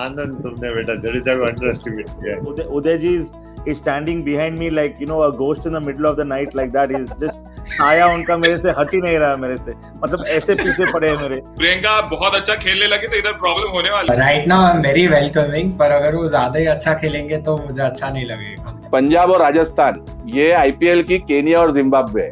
आनंद, तुमने बेटा जडेजा को अंडर एस्टिमेट किया है. Uday ji is standing behind me like a ghost in the middle of the night like that. He's just साया उनका मेरे से हट ही नहीं रहा मेरे से, मतलब ऐसे पीछे पड़े हैं मेरे. प्रियंका बहुत अच्छा खेलने लगे तो इधर प्रॉब्लम होने वाली. Right now I am very welcoming, पर अगर वो ज्यादा ही अच्छा खेलेंगे तो मुझे अच्छा नहीं लगेगा. पंजाब और राजस्थान ये आईपीएल की केनिया और जिम्बाब्वे है.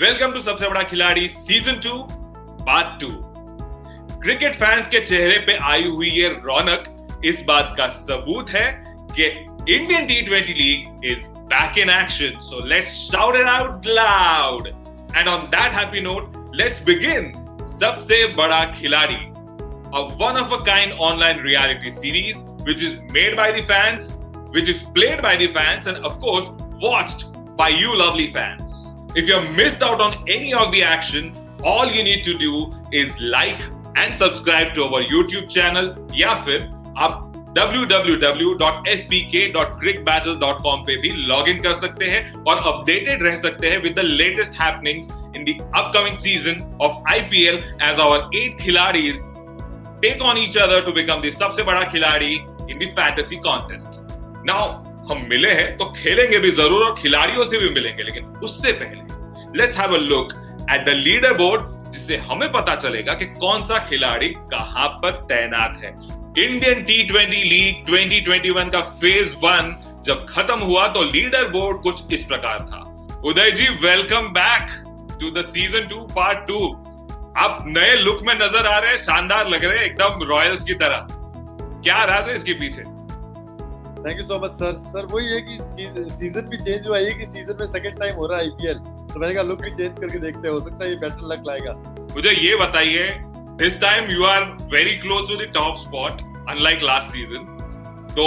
वेलकम टू सबसे बड़ा खिलाड़ी सीजन 2 पार्ट 2. क्रिकेट फैंस के चेहरे पे आई हुई ये रौनक इस बात का सबूत है कि Indian T20 league is back in action. So let's shout it out loud. And on that happy note let's begin सबसे बड़ा खिलाड़ी, a one of a kind online reality series which is made by the fans, which is played by the fans, and of course watched by you lovely fans. If you have missed out on any of the action, all you need to do is like and subscribe to our YouTube channel या फिर आप www.sbk.crickbattle.com पे भी log in कर सकते हैं और updated रह सकते हैं with the latest happenings in the upcoming season of IPL as our 8 खिलाड़ीज take on each other to become the सबसे बड़ा खिलाड़ी in the fantasy contest. Now हम मिले हैं तो खेलेंगे भी जरूर और खिलाड़ियों से भी मिलेंगे, लेकिन उससे पहले let's have a look at the leader board, जिससे हमें पता चलेगा कि कौन सा खिलाड़ी कहां पर तैनात है. इंडियन T20 लीग 2021 का फेज 1 जब खत्म हुआ तो लीडर बोर्ड कुछ इस प्रकार था. Uday ji, welcome back to the season 2 part 2. आप नए लुक में नजर आ रहे हैं, शानदार लग रहे हैं, एकदम रॉयल्स की तरह. क्या राज है इसके पीछे? Thank you so much sir. Sir वही है कि सीजन भी चेंज हुआ है कि सीजन में सेकंड टाइम हो रहा है आईपीएल, तो मैंने कहा लुक भी चेंज करके देखते हैं, हो सकता है ये बेटर लक लाएगा. मुझे ये बताइए, this time you are very close to the top spot unlike last season, तो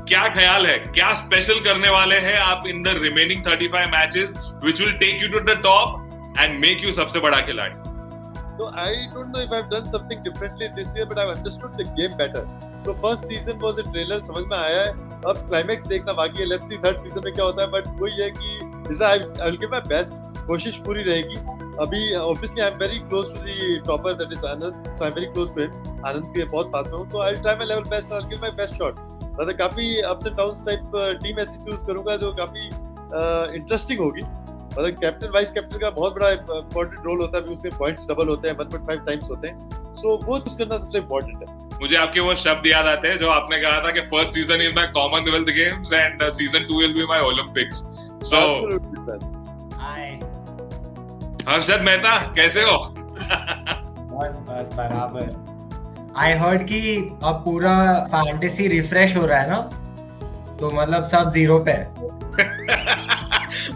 क्या ख्याल है, क्या स्पेशल करने वाले हैं आप in the remaining 35 matches which will take you to the top and make you सबसे बड़ा खिलाड़ी? So I don't know if I've done something differently this year, but I've understood the game better. So first season was a trailer, समझ में आया है, अब climax देखना बाकी है. Let's see थर्ड सीजन में क्या होता है, बट वही है कि I will give my best, कोशिश पूरी रहेगी. अभी obviously I'm very close to the topper, that is Anand, so I'm very close to him. आनंद के बहुत पास में हूँ, तो I'll try my level best and I'll give my best shot. मतलब काफी ups and downs type team ऐसी choose करूंगा जो काफी इंटरेस्टिंग होगी. मतलब कैप्टन वाइस कैप्टन का बहुत बड़ा इंपॉर्टेंट रोल होता है, उसमें पॉइंट्स डबल होते हैं, 1.5 टाइम्स होते हैं, सो वो चूज करना सबसे इंपॉर्टेंट है. मुझे आपके वो शब्द याद आते हैं जो आपने कहा था कि first season is my Commonwealth Games and season 2 will be my Olympics. So hi Harshad Mehta, कैसे हो? बस बराबर. आई हर्ड कि अब पूरा फैंटेसी रिफ्रेश हो रहा है ना, तो मतलब सब जीरो पे है.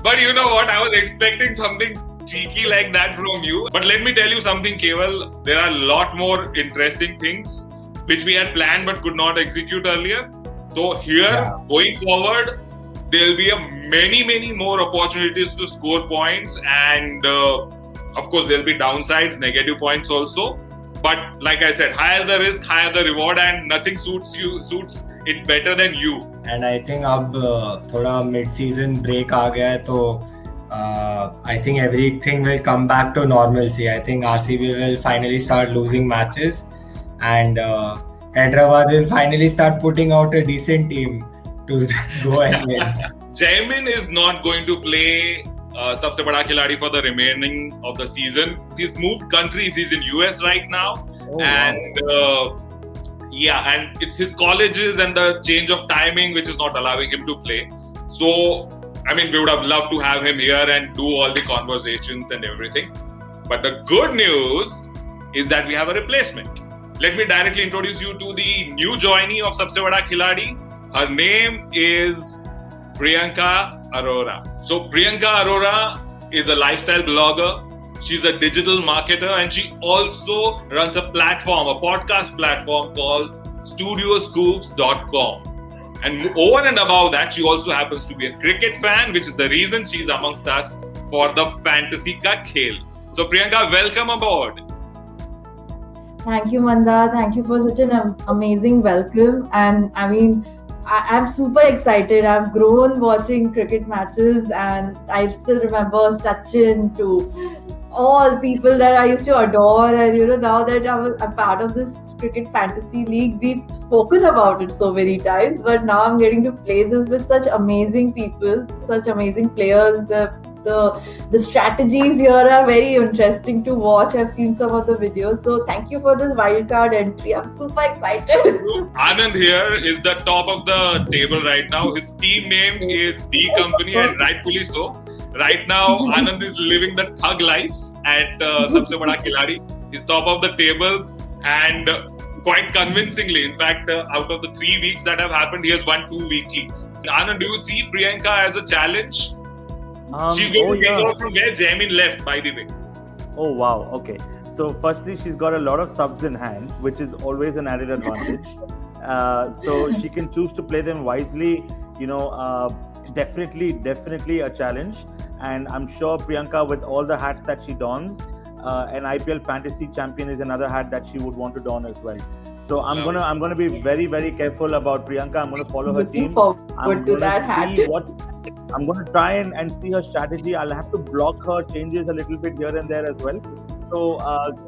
But you know what? I was expecting something cheeky like that from you. But let me tell you something, Keval. There are a lot more interesting things which we had planned but could not execute earlier. So here, going forward, there will be many more opportunities to score points, and of course there will be downsides, negative points also. But like I said, higher the risk, higher the reward, and nothing suits it better than you. And I think अब थोड़ा mid season break आ गया है, तो I think everything will come back to normalcy. I think RCB will finally start losing matches, and Hyderabad will finally start putting out a decent team to go and win. Jaimin is not going to play सबसे बड़ा खिलाड़ी for the remaining of the season. He's moved countries. He's in US right now, and yeah, and it's his colleges and the change of timing which is not allowing him to play. So, I mean, we would have loved to have him here and do all the conversations and everything. But the good news is that we have a replacement. Let me directly introduce you to the new joinee of Sabse Bada Khiladi. Her name is Priyanka Arora. So, Priyanka Arora is a lifestyle blogger. She's a digital marketer, and she also runs a platform, a podcast platform called studioscoops.com. And over and above that, she also happens to be a cricket fan, which is the reason she's amongst us for the Fantasy Ka Khel. So Priyanka, welcome aboard. Thank you, Manda. Thank you for such an amazing welcome. And I mean, I'm super excited. I've grown watching cricket matches, and I still remember Sachin to all people that I used to adore. And now that I'm part of this cricket fantasy league, we've spoken about it so many times. But now I'm getting to play this with such amazing people, such amazing players. The strategies here are very interesting to watch. I've seen some of the videos. So thank you for this wildcard entry. I'm super excited. Anand here is the top of the table right now. His team name is D Company, and rightfully so. Right now, Anand is living the thug life at Sabse Bada Khiladi. He's top of the table, and quite convincingly. In fact, out of the 3 weeks that have happened, he has won 2 weeklies. Anand, do you see Priyanka as a challenge? She's going to take over from where Jaimin left, by the way. Oh wow, okay. So firstly, she's got a lot of subs in hand, which is always an added advantage. So she can choose to play them wisely. Definitely a challenge. And I'm sure Priyanka, with all the hats that she dons, an IPL fantasy champion is another hat that she would want to don as well. So I'm gonna be very, very careful about Priyanka. I'm gonna follow her team. Forward to that hat. I'm going to try and see her strategy. I'll have to block her changes a little bit here and there as well. So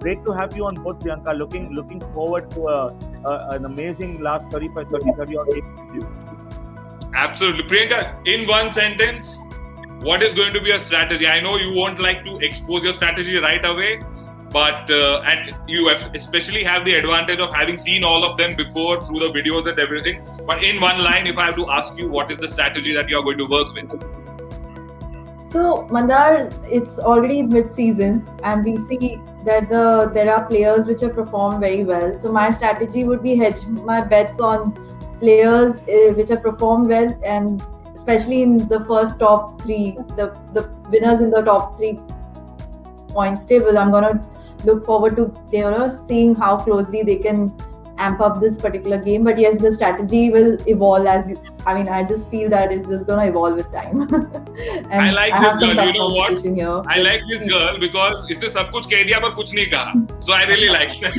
great to have you on board, Priyanka. Looking forward to an amazing last 30 odd days with you. Absolutely. Priyanka, in one sentence, what is going to be your strategy? I know you won't like to expose your strategy right away, but and you especially have the advantage of having seen all of them before through the videos and everything. But in one line, if I have to ask you, what is the strategy that you are going to work with? So, Mandar, it's already mid-season, and we see that there are players which have performed very well. So, my strategy would be hedge my bets on players which have performed well, and especially in the first top three, the winners in the top 3 points table. I'm gonna look forward to seeing how closely they can amp up this particular game. But yes, the strategy will evolve I just feel that it's just gonna evolve with time. And I like this girl. You know what? Here. I like this girl because इसने सब कुछ कह दिया पर कुछ नहीं कहा. So I really like it.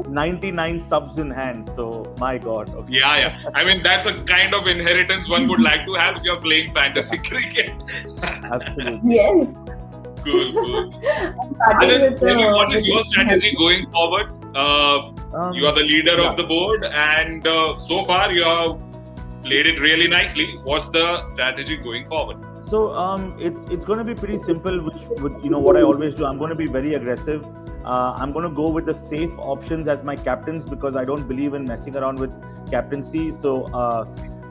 99 subs in hand. So my God. Okay. Yeah. I mean, that's a kind of inheritance one would like to have if you're playing fantasy cricket. Absolutely. Yes. Cool. Anand, tell me, what is your strategy going forward? You are the leader of the board, and so far you have played it really nicely. What's the strategy going forward? So it's going to be pretty simple. Which what I always do. I'm going to be very aggressive. I'm going to go with the safe options as my captains because I don't believe in messing around with captaincy. So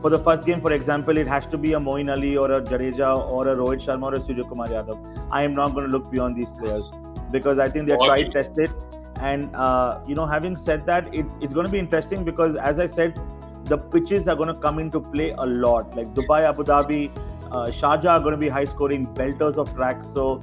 for the first game, for example, it has to be a Moeen Ali or a Jadeja or a Rohit Sharma or a Surya Kumar Yadav. I am not going to look beyond these players because I think they're tried, tested. And having said that, it's going to be interesting because, as I said, the pitches are going to come into play a lot. Like Dubai, Abu Dhabi, Sharjah are going to be high-scoring belters of tracks. So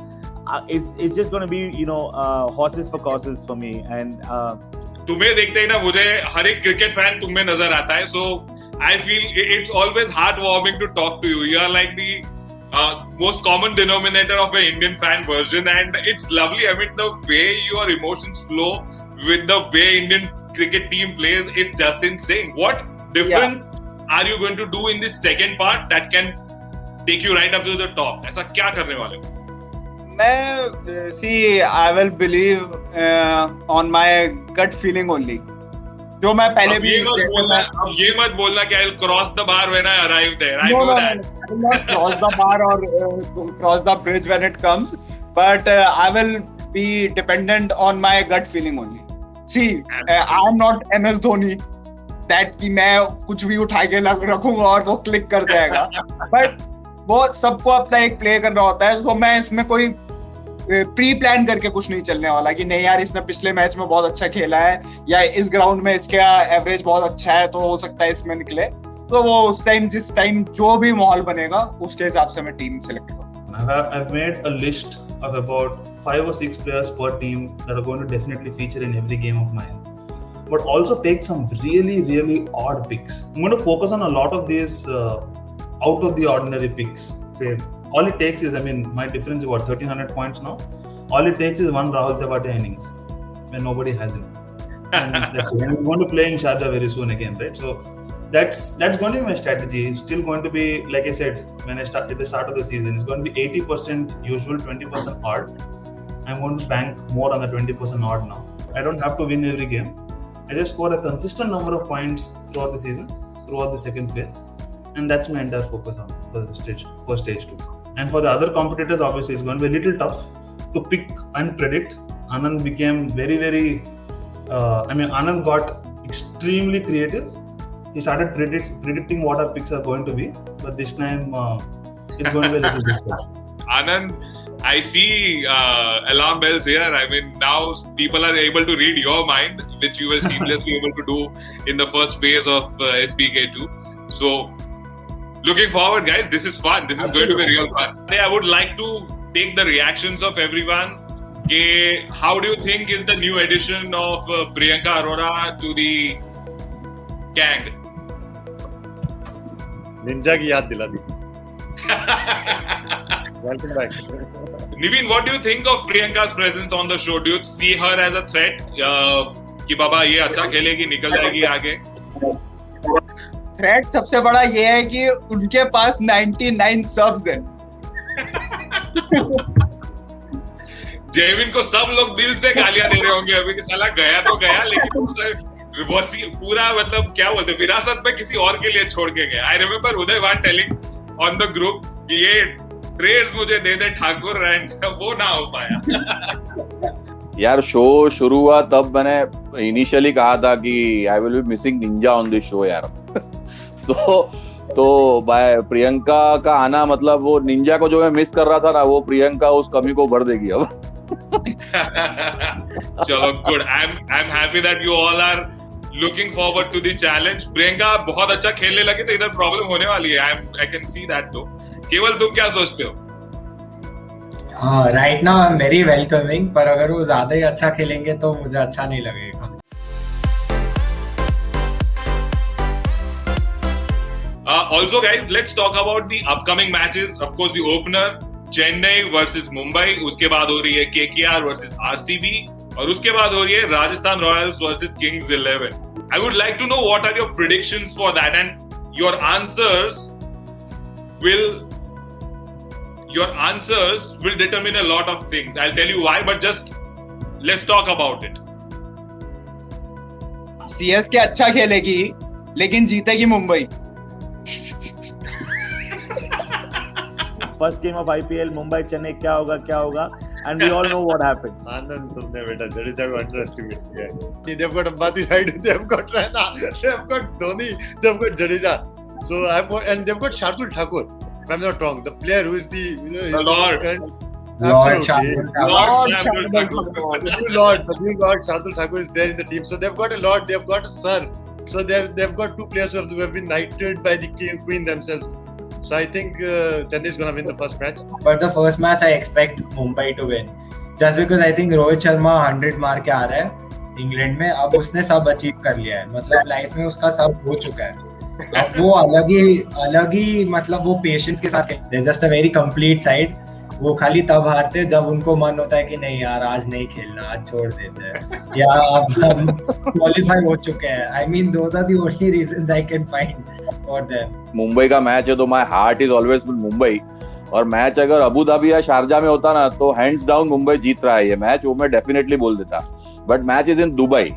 it's just going to be horses for courses for me. And तुम्हें देखते ही ना मुझे हर एक cricket fan तुम में नजर आता है. So I feel it's always heartwarming to talk to you. You are like the most common denominator of an Indian fan version, and it's lovely. I mean, the way your emotions flow with the way Indian cricket team plays, it's just insane. What different are you going to do in this second part that can take you right up to the top? ऐसा क्या करने वाले हो? I will believe on my gut feeling only. जो मैं पहले भी ये मत बोलना कि I'll cross the bar when I arrive there. I know that. I will not cross the bar or cross the bridge when it comes, but I will be dependent on my gut feeling only. See, I am not MS Dhoni that कि मैं कुछ भी उठा के रखूंगा और वो click कर जाएगा. But वो सबको अपना एक प्ले करना होता है. So मैं इसमें कोई प्री प्लान करके कुछ नहीं चलने वाला कि नहीं यार इसने पिछले मैच में बहुत अच्छा खेला है या इस ग्राउंड में इसका एवरेज बहुत अच्छा है तो हो सकता है इसमें निकले. तो वो उस टाइम जिस टाइम जो भी माहौल बनेगा उसके हिसाब से मैं टीम सेलेक्ट करूंगा. I've made a list of about 5 or 6 players per team that are going to definitely feature in every game of mine, but also take some really odd picks. I'm going to focus on a lot of these out of the ordinary picks. Say all it takes is, my difference is 1300 points now. all it takes is one Rahul Tewatia innings when nobody has him. And that's it. And we're going to play in Sharjah very soon again, right? So that's going to be my strategy. It's still going to be, like I said, when I start at the start of the season, it's going to be 80% usual, 20% odd. I'm going to bank more on the 20% odd now. I don't have to win every game. I just score a consistent number of points throughout the season, throughout the second phase, and that's my entire focus on for stage 2. And for the other competitors, obviously, it's going to be a little tough to pick and predict. Anand became very Anand got extremely creative. He started predicting what our picks are going to be, but this time it's going to be a little different. Anand, I see alarm bells here. I mean, now people are able to read your mind, which you were seamlessly able to do in the first phase of SPK2. So, looking forward, guys. This is fun. This is going to be real fun. I would like to take the reactions of everyone. How do you think is the new addition of Priyanka Arora to the gang? Ninja की याद दिला दी. Welcome back. Niveen, what do you think of Priyanka's presence on the show? Do you see her as a threat? कि बाबा ये अच्छा खेलेगी, निकल जाएगी आगे? थ्रेट सबसे बड़ा ये है कि उनके पास 99 सबs हैं. जयविन को सब लोग दिल से गालियां दे रहे होंगे अभी कि साला गया तो गया, लेकिन उससे पूरा मतलब क्या बोलते विरासत में किसी और के लिए छोड़ के गया. I remember Uday one telling on the group कि ये ट्रेड्स मुझे दे दे ठाकुर, एंड वो ना हो पाया. यार शो शुरू हुआ तब मैंने इनिशियली कहा था कि I will be missing Ninja on this show यार. तो बाय प्रियंका का आना मतलब वो निंजा को जो मैं मिस कर रहा था ना, वो प्रियंका उस कमी को भर देगी अब. चलो good. I am happy that you all are looking forward to the challenge. Priyanka बहुत अच्छा खेलने लगी तो इधर प्रॉब्लम होने वाली है. I can see that. तो केवल तुम क्या सोचते हो? Right now I am very welcoming, पर अगर वो ज्यादा ही अच्छा खेलेंगे तो मुझे अच्छा नहीं लगेगा. Also guys, let's talk about the upcoming matches. Of course, the opener Chennai versus Mumbai, उसके बाद हो रही है KKR versus RCB, और उसके बाद हो रही है Rajasthan Royals versus Kings 11. I would like to know what are your predictions for that, and your answers will determine a lot of things. I'll tell you why, but just let's talk about it. CSK अच्छा खेलेगी लेकिन जीतेगी Mumbai. First game of IPL, Mumbai Chennai क्या होगा, and we all know what happened. आनंद तुमने बेटा जडेजा को underestimate किया है. They've got Ambati right, they've got Raina, they've got Dhoni, they've got Jadeja. So and they've got Shardul Thakur. If I'm not wrong, the player who is the Lord. Lord Shardul Thakur. The new Lord Shardul Thakur is there in the team. So they've got a Lord, they've got a Sir. So they've got two players who have been knighted by the Queen themselves. So I think Chennai is going to win the first match. But the first match I expect Mumbai to win. Just because I think Rohit Sharma 100 मार के आ रहा है England में. अब उसने सब achieve कर लिया है, मतलब लाइफ में उसका सब हो चुका है. अब वो अलग ही मतलब वो पेशेंस के साथ है. Just a very complete side. वो खाली तब हारते जब उनको मन होता है कि नहीं यार आज नहीं खेलना, आज छोड़ देते हैं, या अब हम क्वालिफाई हो चुके हैं. I mean those are the only reasons I can find for them. Mumbai का मैच है तो my heart is always with Mumbai, और मैच अगर अबू धाबी या शारजा में होता ना तो हैंड्स डाउन मुंबई जीत रहा है ये मैच, वो मैं डेफिनेटली बोल देता. But match is in Dubai,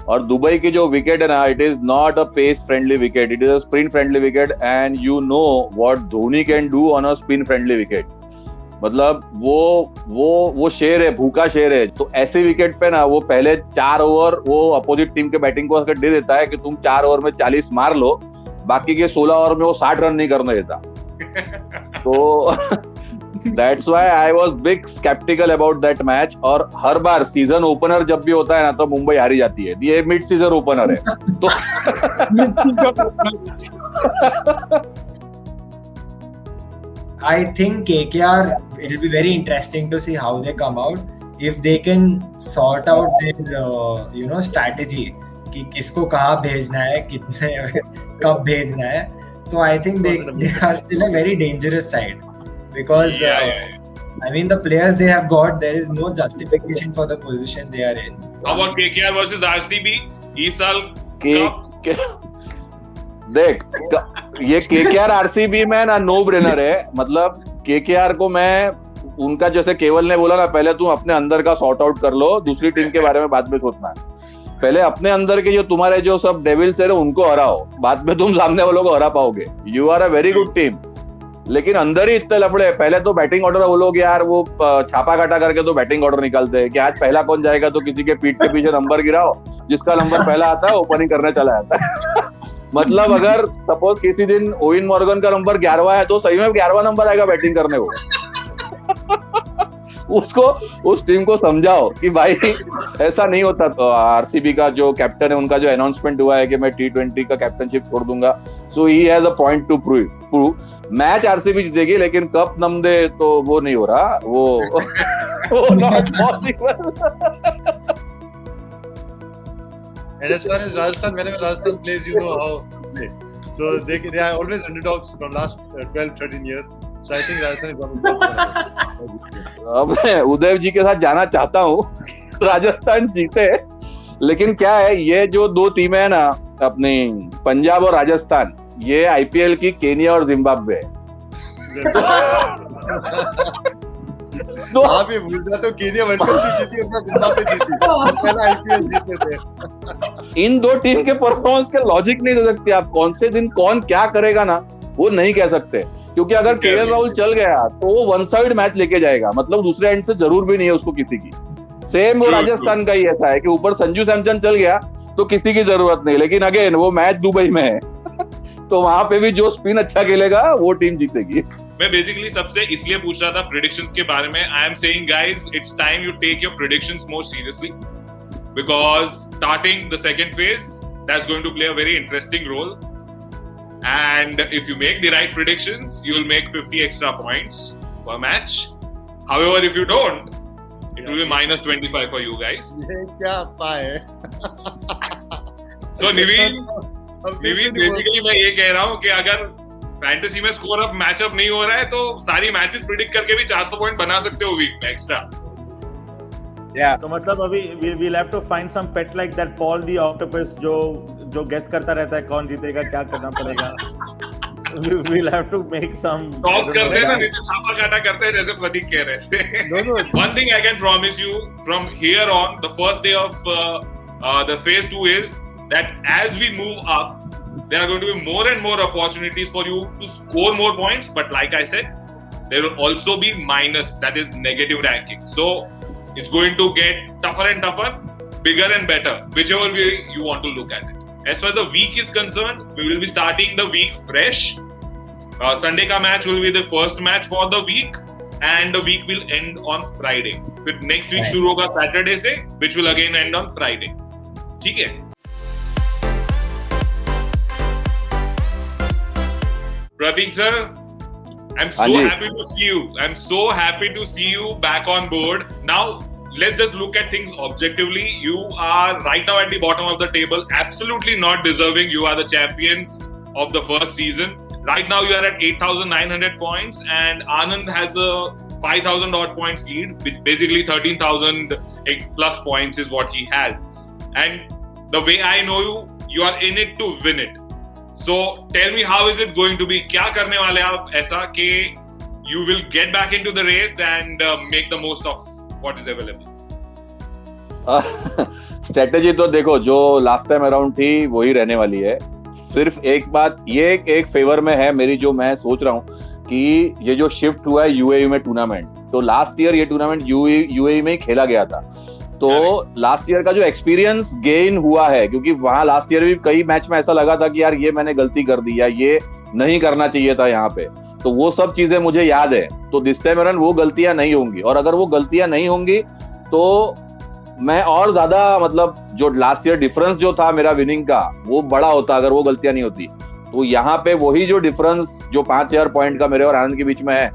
और दुबई की जो विकेट है ना, it is not a pace friendly wicket, it is a spin friendly wicket. And you know what Dhoni can do on a spin friendly wicket. मतलब वो शेर है, भूखा शेर है. तो ऐसे विकेट पे ना वो पहले 4 ओवर वो अपोजिट टीम के बैटिंग को दे देता है कि तुम 4 ओवर में 40 मार लो, बाकी के 16 ओवर में वो 60 रन नहीं करने देता. तो that's why I was big sceptical about that match. और हर बार सीजन ओपनर जब भी होता है ना तो मुंबई हारी जाती है. ये मिड सीजन ओपनर है तो I think KKR, it will be very interesting to see how they come out. If they can sort out their strategy कि किसको कहाँ भेजना है, कितने कब भेजना है, तो I think they are still a very dangerous side because I mean, the players they have got, there is no justification for the position they are in. How about KKR versus RCB? इस साल देख ये KKR RCB में ना no brainer है. मतलब KKR को मैं उनका जैसे केवल ने बोला ना, पहले तुम अपने अंदर का सॉर्ट आउट कर लो, दूसरी टीम के बारे में बाद में सोचना है. पहले अपने अंदर के जो तुम्हारे जो सब डेविल्स है उनको हराओ, बाद में तुम सामने वालों को हरा पाओगे. You are a very good team, लेकिन अंदर ही इतने लफड़े. पहले तो बैटिंग ऑर्डर वो लोग यार वो छापा काटा करके तो बैटिंग ऑर्डर निकालते हैं कि आज पहला कौन जाएगा, तो किसी के पीठ के पीछे नंबर गिराओ, जिसका नंबर पहला आता है ओपनिंग करने चला जाता है. मतलब अगर सपोज किसी दिन ओवेन मॉर्गन का नंबर 11वां है तो सही में 11वां नंबर आएगा बैटिंग करने को. उसको उस टीम को समझाओ कि भाई ऐसा नहीं होता. तो आरसीबी का जो कैप्टन है उनका जो अनाउंसमेंट हुआ है कि मैं T20 का कैप्टनशिप छोड़ दूंगा, so he has a point to prove. Match RCB जीतेगी लेकिन कप नम दे तो वो नहीं हो रहा. वो not possible. And as far as Rajasthan, whenever Rajasthan plays, you know how to play. So they are always underdogs from last 12-13 years. So I think Rajasthan is going to. अब मैं उदय जी के साथ जाना चाहता हूँ राजस्थान जीते, लेकिन क्या है ये जो दो टीमें हैं ना अपनी पंजाब और राजस्थान, ये आईपीएल की केनिया और जिम्बाब्वे है. तो आप ये भूल जाते हो केनिया वर्ल्ड कप भी जीती और जिम्बाब्वे जीती, पहला आईपीएल जीते थे. इन दो टीम के परफॉर्मेंस के लॉजिक नहीं दे सकते आप. कौन से दिन कौन क्या करेगा ना वो नहीं कह सकते, क्योंकि अगर केएल राहुल चल गया तो वो वन साइड मैच लेके जाएगा. मतलब दूसरे एंड से जरूर भी नहीं है उसको किसी की. सेम वो राजस्थान का ही ऐसा है कि ऊपर संजू सैमसन चल गया तो किसी की जरूरत नहीं, लेकिन अगेन वो मैच दुबई में है तो वहां पे भी जो स्पिन अच्छा खेलेगा वो टीम जीतेगी. मैं बेसिकली सबसे इसलिए पूछ रहा था प्रेडिक्शंस के बारे में. I am saying guys, it's time you take your predictions more seriously, because starting the second phase that's going to play a very interesting role. And if you make the right predictions, you will make 50 extra points per match. However, if you don't, it will be minus 25 for you guys. ये क्या पाए? So Niveen, basically मैं ये कह रहा हूँ कि अगर फैंटेसी में स्कोर अप मैचअप नहीं हो रहा है तो सारी मैचेस प्रिडिक्ट करके भी 400 पॉइंट बना सकते हो वीक में एक्स्ट्रा. Yeah. तो मतलब अभी we'll have to find some pet like that Paul the Octopus जो गेस करता रहता है कौन जीतेगा, क्या करना पड़ेगा. We'll have to make some toss करते हैं ना, नहीं तो छापा काटा करते हैं जैसे प्रतीक कह रहे थे. No. One thing I can promise you from here on, the first day of the phase 2 is that as we move up, there are going to be more and more opportunities for you to score more points. But like I said, there will also be minus, that is negative ranking. So it's going to get tougher and tougher, bigger and better, whichever way you want to look at it. As far as the week is concerned, we will be starting the week fresh. Sunday ka match will be the first match for the week, and the week will end on Friday. With next week shuru hoga Saturday se, which will again end on Friday. ठीक है? Pratik sir, I'm so happy to see you. I'm so happy to see you back on board. Now, let's just look at things objectively. You are right now at the bottom of the table. Absolutely not deserving. You are the champions of the first season. Right now, you are at 8,900 points, and Anand has a 5,000 odd points lead, which basically 13,000 plus points is what he has. And the way I know you, you are in it to win it. So tell me, how is it going to be? क्या करने वाले आप ऐसा कि you will get back into the race and make the most of what is available? Strategy तो देखो जो last time around थी वही रहने वाली है. सिर्फ एक बात ये एक फेवर में है मेरी, जो मैं सोच रहा हूँ कि ये जो शिफ्ट हुआ है यूएई में टूर्नामेंट, तो लास्ट ईयर ये टूर्नामेंट यूएई में ही खेला गया था. तो लास्ट ईयर का जो एक्सपीरियंस गेन हुआ है, क्योंकि वहां लास्ट ईयर भी कई मैच में ऐसा लगा था कि यार ये मैंने गलती कर दी या ये नहीं करना चाहिए था यहाँ पे, तो वो सब चीजें मुझे याद है. तो दिस टाइम अराउंड वो गलतियां नहीं होंगी, और अगर वो गलतियां नहीं होंगी तो मैं और ज्यादा, मतलब जो लास्ट ईयर डिफरेंस जो था मेरा विनिंग का वो बड़ा होता अगर वो गलतियां नहीं होती. तो यहाँ पे वही जो डिफरेंस जो 5,000 पॉइंट का मेरे और आनंद के बीच में है,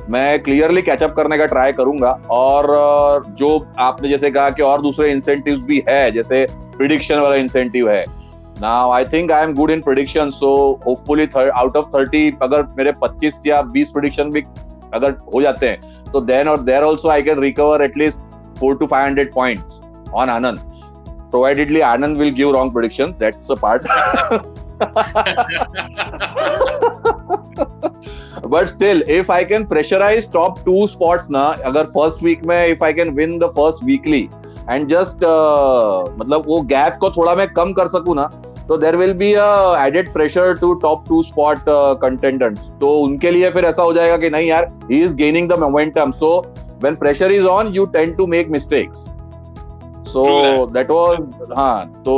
मैं क्लियरली कैचअप करने का ट्राई करूंगा. और जो आपने जैसे कहा कि और दूसरे इंसेंटिव्स भी है, जैसे प्रिडिक्शन वाला इंसेंटिव है. Now I think I am good in prediction, so hopefully out of 30 अगर मेरे 25 या 20 प्रिडिक्शन भी अगर हो जाते हैं तो then or there also I can recover at least 400 to 500 points on Anand. Providedly Anand will give wrong predictions, that's a part. But still, if I can pressurize top 2 spots na, अगर first week में if I can win the first weekly and just मतलब वो gap को थोड़ा मैं कम कर सकूँ ना, तो there will be a added pressure to top 2 spot contenders. तो उनके लिए फिर ऐसा हो जाएगा कि नहीं यार, he is gaining the momentum. So when pressure is on, you tend to make mistakes. So that was तो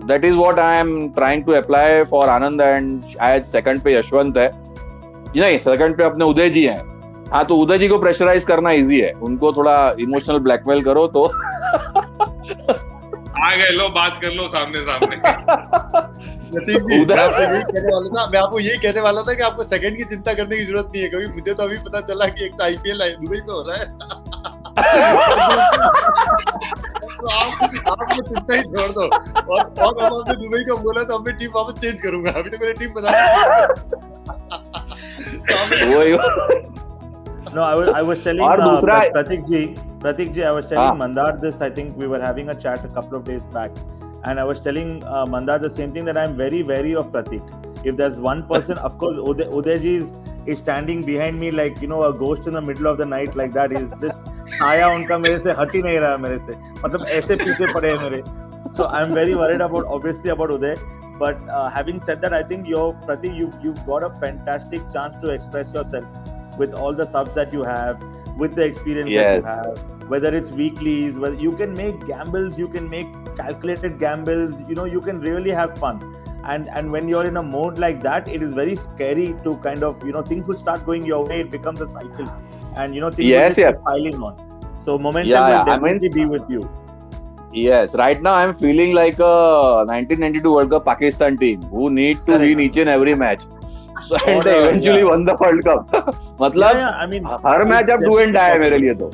that is what I am trying to apply for Anand and शायद second पे यशवंत है, नहीं सेकंड पे अपने उदय जी हैं. हाँ, तो उदय जी को प्रेशराइज करना इजी है, उनको थोड़ा इमोशनल ब्लैकमेल करो तो आ गए, लो बात कर लो सामने सामने. प्रतीक जी, मैं आपको यही कहने वाला था कि आपको सेकंड की चिंता करने की जरूरत नहीं है, क्योंकि मुझे तो अभी पता चला कि एक तो आईपीएल दुबई में हो रहा है. तो आप चिंता ही छोड़ दो. और अब आपने दुबई का बोला तो मैं टीम वापस चेंज करूंगा. अभी तो मैंने टीम बना No, I was telling Pratik ji, I was telling Mandar this. I think we were having a chat a couple of days back, and I was telling Mandar the same thing, that I'm very wary of Pratik. If there's one person, of course, Uday ji is standing behind me like, you know, a ghost in the middle of the night like that. He's just साया उनका मेरे से हट ही नहीं रहा मेरे से, मतलब ऐसे पीछे पड़े हैं मेरे. So I'm very worried about Uday. But having said that, I think Pratik, you've got a fantastic chance to express yourself with all the subs that you have, with the experience that you have, whether it's weeklies, whether you can make gambles, you can make calculated gambles, you know, you can really have fun. And when you're in a mode like that, it is very scary to kind of, you know, things will start going your way, it becomes a cycle, and you know, things will just keep piling on. So momentum will definitely be with you. Yes, right now I'm feeling like a 1992 World Cup Pakistan team who need to win each and every match. So, and they eventually won the World Cup. मतलब I mean, her match अब do and die है मेरे लिए तो.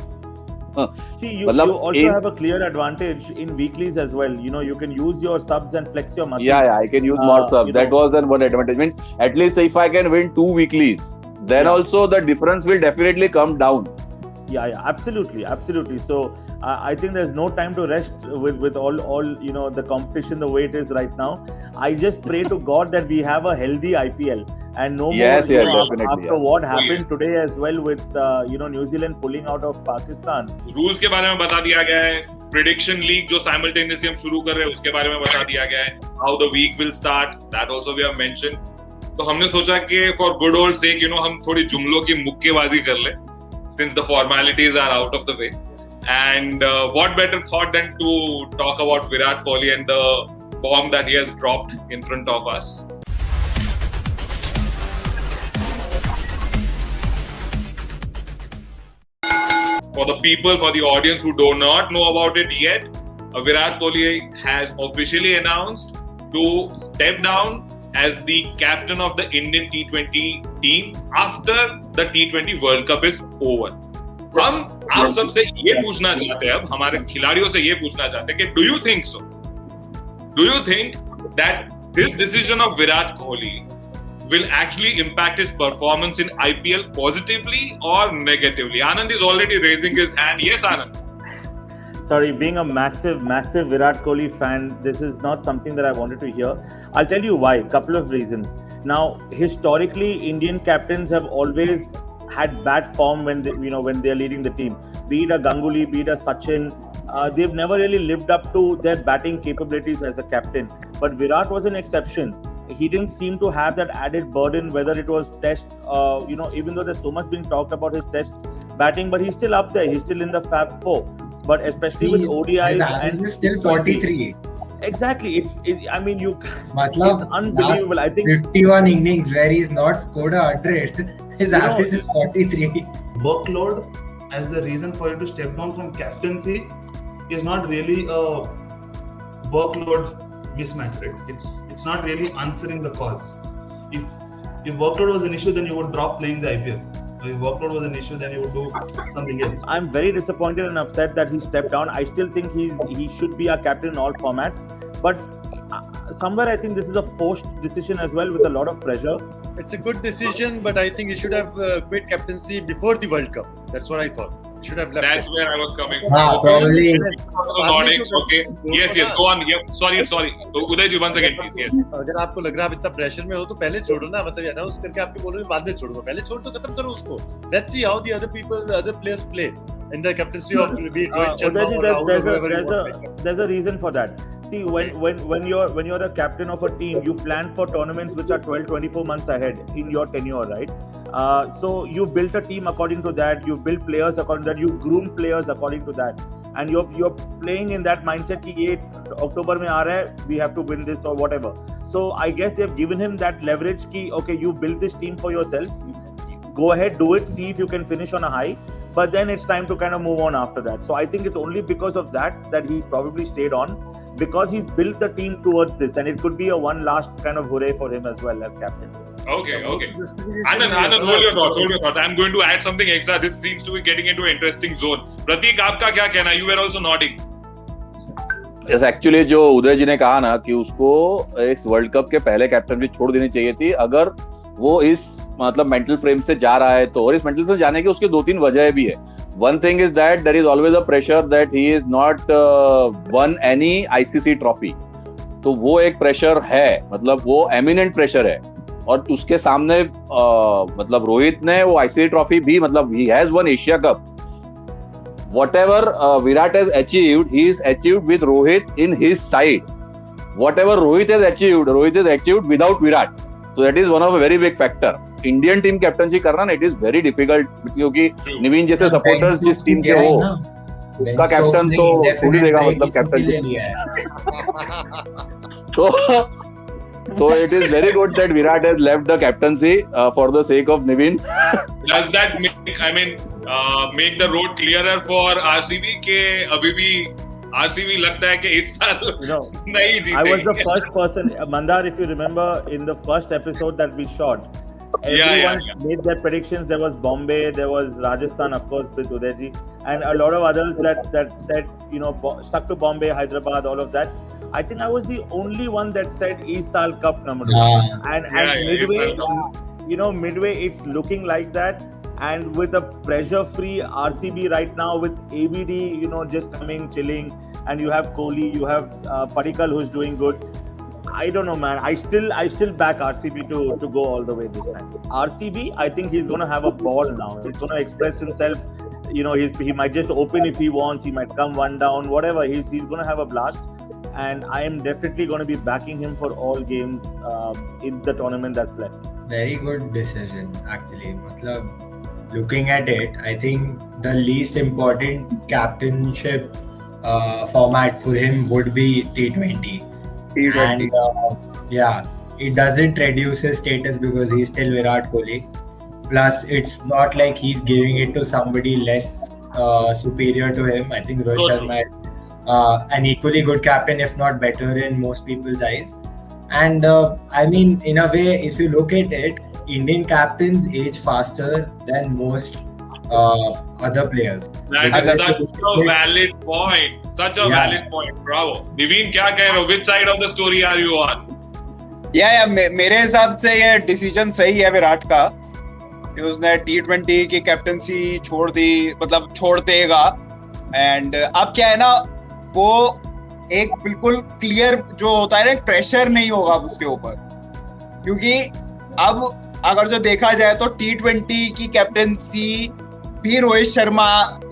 See, you also have a clear advantage in weeklies as well. You know, you can use your subs and flex your muscles. Yeah, I can use more subs. That was one advantage. Means at least if I can win 2 weeklies, then also the difference will definitely come down. Yeah, absolutely. So I think there's no time to rest with all you know, the competition the way it is right now. I just pray to God that we have a healthy IPL and no more. After what happened today as well with you know, New Zealand pulling out of Pakistan. Rules के बारे में बता दिया गया है. Prediction league जो simultaneously हम शुरू कर रहे हैं उसके बारे में बता दिया गया है. How the week will start, that also we have mention. तो हमने सोचा कि for good old sake, you know, हम थोड़ी जुमलों की मुक्केबाजी कर ले, since the formalities are out of the way. And what better thought than to talk about Virat Kohli and the bomb that he has dropped in front of us. For the people, for the audience who do not know about it yet, Virat Kohli has officially announced to step down as the captain of the Indian T20 team after the T20 World Cup is over. हम आप सबसे ये पूछना चाहते हैं, अब हमारे खिलाड़ियों से ये पूछना चाहते हैं कि do you think so? Do you think that this decision of Virat Kohli will actually impact his performance in IPL positively or negatively? Anand is already raising his hand. Yes, Anand. Sorry, being a massive Virat Kohli fan, this is not something that I wanted to hear. I'll tell you why. Couple of reasons. Now, historically, Indian captains have always had bad form when they're leading the team. Be it a Ganguly, be it a Sachin, they've never really lived up to their batting capabilities as a captain. But Virat was an exception. He didn't seem to have that added burden, whether it was test, you know, even though there's so much being talked about his test batting, but he's still up there. He's still in the Fab 4. But especially with ODIs and he's still 43. Exactly. I mean, it's unbelievable. I think 51 innings where he's not scored 100. His average is 43. Workload as the reason for you to step down from captaincy is not really a workload mismatch, right? It's not really answering the cause. If workload was an issue, then you would drop playing the IPL. If workload was an issue, then you would do something else. I'm very disappointed and upset that he stepped down. I still think he should be our captain in all formats. But somewhere I think this is a forced decision as well with a lot of pressure. It's a good decision, but I think he should have quit captaincy before the World Cup. That's what I thought. He should have left. That's where I was coming from. Probably. Also nodding. Okay. Yes. Go on. Yep. Sorry. Uday ji, once again, please. Yes. अगर आपको लग रहा है आप इतना pressure में हो तो पहले छोड़ो ना, मतलब अनाउंस करके आपके बोल रहे हैं बाद में छोड़ दो, पहले छोड़ तो खत्म करो उसको. Let's see how the other players play in the captaincy of Rohit Sharma or Rahul or whoever you want. There's a reason for that. See, when you're a captain of a team, you plan for tournaments which are 12-24 months ahead in your tenure, right? So you built a team according to that. You build players according to that. You groom players according to that. And you're playing in that mindset कि ये October में आ रहा है, we have to win this or whatever. So I guess they've given him that leverage कि okay, you build this team for yourself. Go ahead, do it, see if you can finish on a high. But then it's time to kind of move on after that. So I think it's only because of that he's probably stayed on, because he's built the team towards this, and it could be a one last kind of hooray for him as well as captain. Okay. Anand, hold your thoughts. I'm going to add something extra. This seems to be getting into an interesting zone. Prateek, आपका क्या कहना? You were also nodding. Yes, actually जो उदय जी ने कहा ना कि उसको इस वर्ल्ड कप के पहले कैप्टन भी छोड़ देनी चाहिए थी, अगर वो इस मतलब मेंटल फ्रेम से जा रहा है तो. और इस मेंटल फ्रेम से जाने की उसकी 2-3 वजह भी है. One thing is that there is always a pressure that he is not won any ICC trophy. तो वो एक प्रेशर है, मतलब वो एमिनेंट प्रेशर है. और उसके सामने मतलब रोहित ने वो ICC ट्रॉफी भी, मतलब he has won Asia Cup. Whatever Virat has achieved, he is achieved with Rohit in his side. Whatever Rohit has achieved without Virat. So that is one of a very big factor. Indian team captaincy करना ना, it is very difficult, क्योंकि निवीन जैसे supporters जिस team के हो उसका captain तो खुद ही देगा, मतलब captain. So it is very good that Virat has left the captaincy for the sake of Naveen. Does that make the road clearer for RCB के अभी भी RCB लगता है कि इस साल नहीं जीतेगी? I was the first person, Mandar, if you remember in the first episode that we shot, everyone made their predictions. There was Bombay, there was Rajasthan, of course, with Udayji, and a lot of others that said, stuck to Bombay, Hyderabad, all of that. I think I was the only one that said East Sal Cup number 2. And midway, it's looking like that. And with a pressure-free RCB right now, with ABD, just coming, chilling, and you have Kohli, you have Padikkal who's doing good. I don't know, man. I still back RCB to go all the way this time. RCB, I think he's going to have a ball now. He's going to express himself. He might just open if he wants. He might come one down, whatever. He's going to have a blast. And I am definitely going to be backing him for all games in the tournament that's left. Very good decision, actually. Looking at it, I think the least important captainship format for him would be T20. And it doesn't reduce his status because he's still Virat Kohli. Plus, it's not like he's giving it to somebody less superior to him. I think Rohit Sharma is an equally good captain, if not better in most people's eyes. And in a way, if you look at it, Indian captains age faster than most other players. That is such a valid point. Valid point. Bravo. Naveen, क्या कह रहे हो? Which side of the story are you on? मेरे हिसाब से ये decision सही है विराट का कि उसने T20 की कैप्टनसी छोड़ दी, मतलब छोड़ देगा. एंड अब क्या है ना, वो एक बिल्कुल क्लियर जो होता है ना, प्रेशर नहीं होगा उसके ऊपर, क्योंकि अब अगर जो देखा जाए तो T20 की कैप्टनसी भी रोहित शर्मा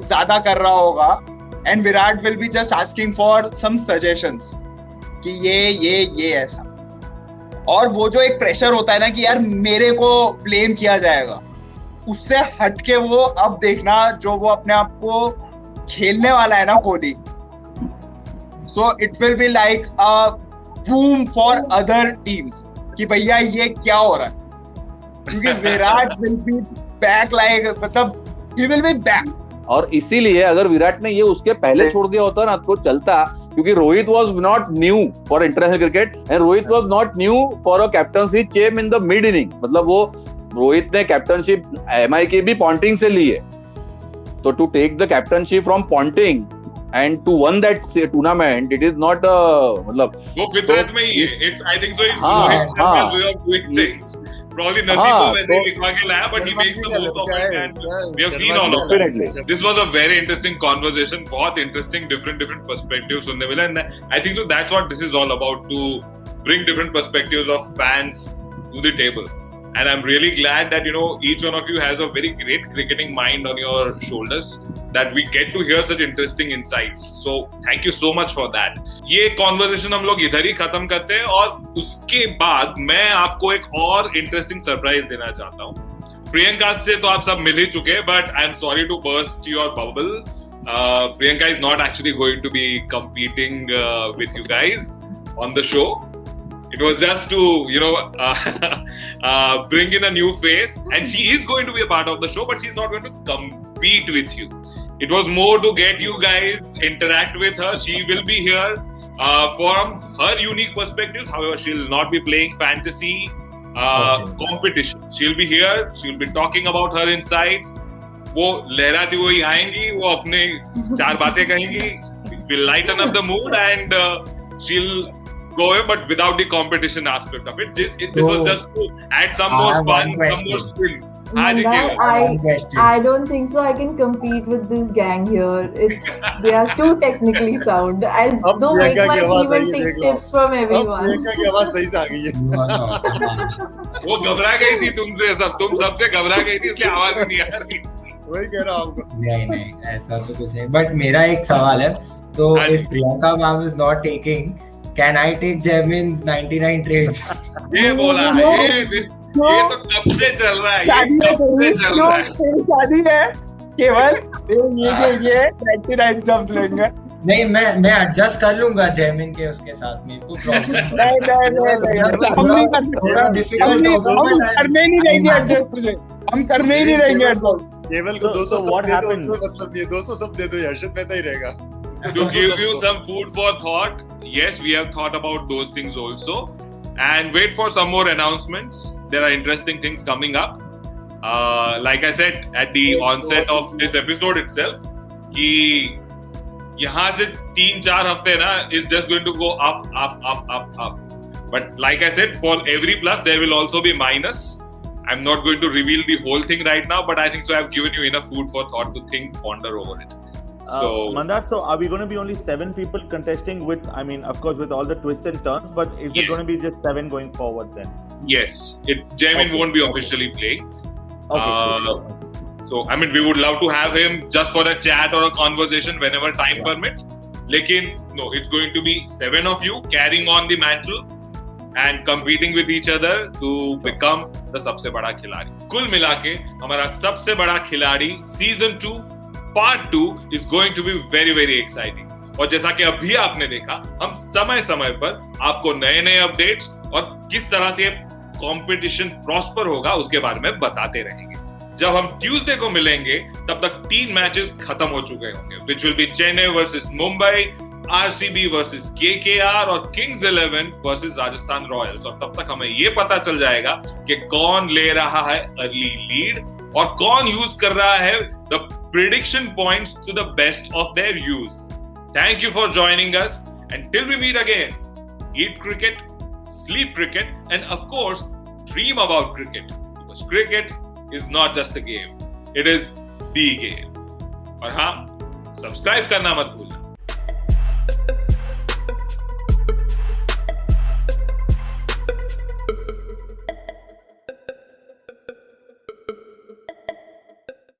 ज्यादा कर रहा होगा, and Virat will be just asking for some suggestions कि ये ऐसा. और वो जो एक प्रेशर होता है ना कि यार मेरे को ब्लेम किया जाएगा, उससे हटके वो अब देखना जो वो अपने आप को खेलने वाला है ना Kohli. So it will be like a boom for other teams कि भैया ये क्या हो रहा है, क्योंकि Virat will be back, like मतलब he will be back. और इसीलिए अगर विराट ने ये उसके पहले छोड़ दिया होता ना तो चलता, क्योंकि Rohit was not new for international cricket and Rohit was not new for a captaincy change in the mid inning. मतलब वो रोहित ने कैप्टनशिप MI की भी पॉन्टिंग से ली है, तो to take the captaincy from Ponting and to win that tournament, it is not मतलब वो फितरत में ही है. It's, I think so. It's हाँ, Rohit Sharma's way of doing ये- things. Probably Naseeb हाँ, को वैसे ही तो- लिखवा के लाया, but he makes the most of it, and we have seen all of that. Definitely. This was a very interesting conversation. बहुत interesting, different perspectives सुनने मिला, and I think so. That's what this is all about, to bring different perspectives of fans to the table. And I'm really glad that, you know, each one of you has a very great cricketing mind on your shoulders, that we get to hear such interesting insights. So thank you so much for that. ये conversation हम लोग इधर ही खत्म करते हैं, और उसके बाद मैं आपको एक और interesting surprise देना चाहता हूँ. प्रियंका से तो आप सब मिल ही चुके हैं, but I'm sorry to burst your bubble. Priyanka is not actually going to be competing with you guys on the show. It was just to, you know, bring in a new face, and she is going to be a part of the show, but she's not going to compete with you. It was more to get you guys interact with her. She will be here from her unique perspectives. However, she'll not be playing fantasy competition. She'll be here. She'll be talking about her insights. वो लहराती हुई आएंगी, वो अपने 4 बातें कहेंगी. We'll lighten up the mood, and she'll go away, but without the competition aspect of it. This was just to add some I more have fun, one some more question. spin. Mandar, I don't think so I can compete with this gang here. They are too technically sound. Don't make my team and take tips from everyone. Priyanka की आवाज सही से आ गई है. वो घबरा गई थी तुमसे, तुम सबसे घबरा गई थी, इसलिए आवाज ही नहीं आ रही. वही कह रहा हूँ. नहीं ऐसा तो कुछ नहीं. बट मेरा एक सवाल है, तो हाँ जी. if Priyanka ma'am is not taking, can I take Jamin's 99 trades? ये बोला ये तो कब से चल रहा है, ये कब से चल रहा है. तेरी शादी है केवल ये 99 सब लेंगे. नहीं, मैं एडजस्ट कर लूंगा जैमिन के उसके साथ में, कोई प्रॉब्लम नहीं हम नहीं कर सकते. थोड़ा डिफिकल्ट हम करने ही नहीं रहेंगे एडजस्ट. हम करने ही नहीं रहेंगे एडजस्ट. केवल को So 200 what सब दे दो, happens? कोई मतलब नहीं है. 200 सब दे दो, हर्षद मेहता ही रहेगा. To give you some food for thought, yes, we have thought about those things also, and wait for some more announcements. There are interesting things coming up. Like I said at the onset of this episode itself, कि यहाँ से 3-4 हफ्ते ना is just going to go up. But like I said, for every plus there will also be minus. I'm not going to reveal the whole thing right now, but I think so I've given you enough food for thought to think, ponder over it. So Mandar, so are we going to be only 7 people contesting with, I mean, of course, with all the twists and turns, but is Yes. it going to be just 7 going forward then? yes, Jamin Okay. won't be officially playing. Okay, Uh, So, I mean, we would love to have him just for a chat or a conversation whenever time permits. Lekin, no, it's going to be 7 of you carrying on the mantle and competing with each other to become the सबसे बड़ा खिलाड़ी. कुल मिलाके हमारा सबसे बड़ा खिलाड़ी season 2 part 2 is going to be very very exciting. और जैसा कि अभी आपने देखा, हम समय समय पर आपको नए अपडेट्स और किस तरह से कंपटीशन प्रॉस्पर होगा उसके बारे में बताते रहेंगे. जब हम ट्यूसडे को मिलेंगे तब तक 3 मैचेस खत्म हो चुके होंगे, which will be Chennai versus Mumbai, RCB versus KKR और किंग्स 11 वर्सेस राजस्थान रॉयल्स. और तब तक हमें ये पता चल जाएगा कि कौन ले रहा है अर्ली लीड और कौन यूज कर रहा है the prediction points to the best of their use. Thank you for joining us and till we meet again, eat cricket, sleep cricket, and of course dream about cricket, because cricket is not just a game, it is the game. और हाँ, subscribe करना मत भूलना.